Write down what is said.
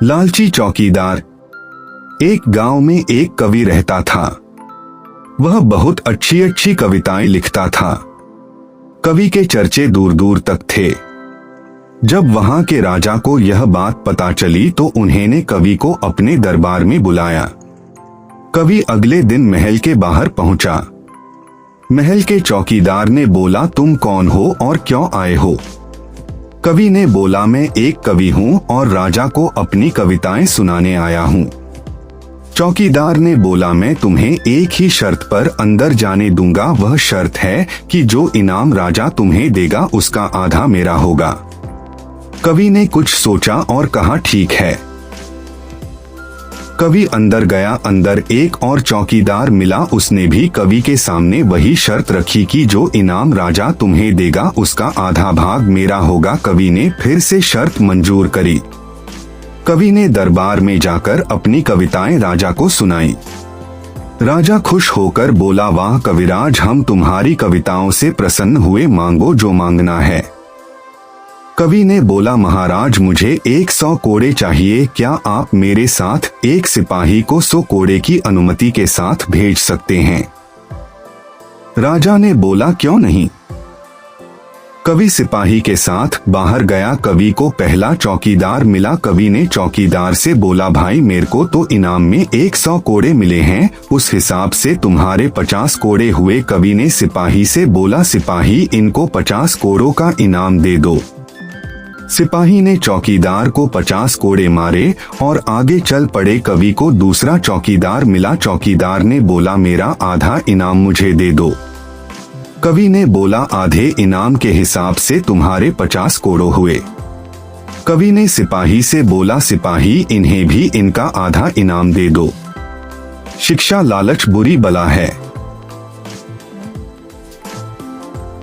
लालची चौकीदार। एक गांव में एक कवि रहता था। वह बहुत अच्छी अच्छी कविताएं लिखता था। कवि के चर्चे दूर दूर तक थे। जब वहां के राजा को यह बात पता चली तो उन्होंने कवि को अपने दरबार में बुलाया। कवि अगले दिन महल के बाहर पहुंचा। महल के चौकीदार ने बोला, तुम कौन हो और क्यों आए हो? कवि ने बोला, मैं एक कवि हूँ और राजा को अपनी कविताएं सुनाने आया हूँ। चौकीदार ने बोला, मैं तुम्हें एक ही शर्त पर अंदर जाने दूंगा। वह शर्त है कि जो इनाम राजा तुम्हें देगा उसका आधा मेरा होगा। कवि ने कुछ सोचा और कहा, ठीक है। कवि अंदर गया। अंदर एक और चौकीदार मिला। उसने भी कवि के सामने वही शर्त रखी कि जो इनाम राजा तुम्हें देगा उसका आधा भाग मेरा होगा। कवि ने फिर से शर्त मंजूर करी। कवि ने दरबार में जाकर अपनी कविताएं राजा को सुनाई। राजा खुश होकर बोला, वाह कविराज, हम तुम्हारी कविताओं से प्रसन्न हुए, मांगो जो मांगना है। कवि ने बोला, महाराज मुझे 100 कोड़े चाहिए। क्या आप मेरे साथ एक सिपाही को 100 कोड़े की अनुमति के साथ भेज सकते हैं? राजा ने बोला, क्यों नहीं। कवि सिपाही के साथ बाहर गया। कवि को पहला चौकीदार मिला। कवि ने चौकीदार से बोला, भाई मेरे को तो इनाम में 100 कोड़े मिले हैं, उस हिसाब से तुम्हारे 50 कोड़े हुए। कवि ने सिपाही से बोला, सिपाही इनको 50 कोड़ों का इनाम दे दो। सिपाही ने चौकीदार को 50 कोड़े मारे और आगे चल पड़े। कवि को दूसरा चौकीदार मिला। चौकीदार ने बोला, मेरा आधा इनाम मुझे दे दो। कवि ने बोला, आधे इनाम के हिसाब से तुम्हारे 50 कोड़े हुए। कवि ने सिपाही से बोला, सिपाही इन्हें भी इनका आधा इनाम दे दो। शिक्षा लालच बुरी बला है।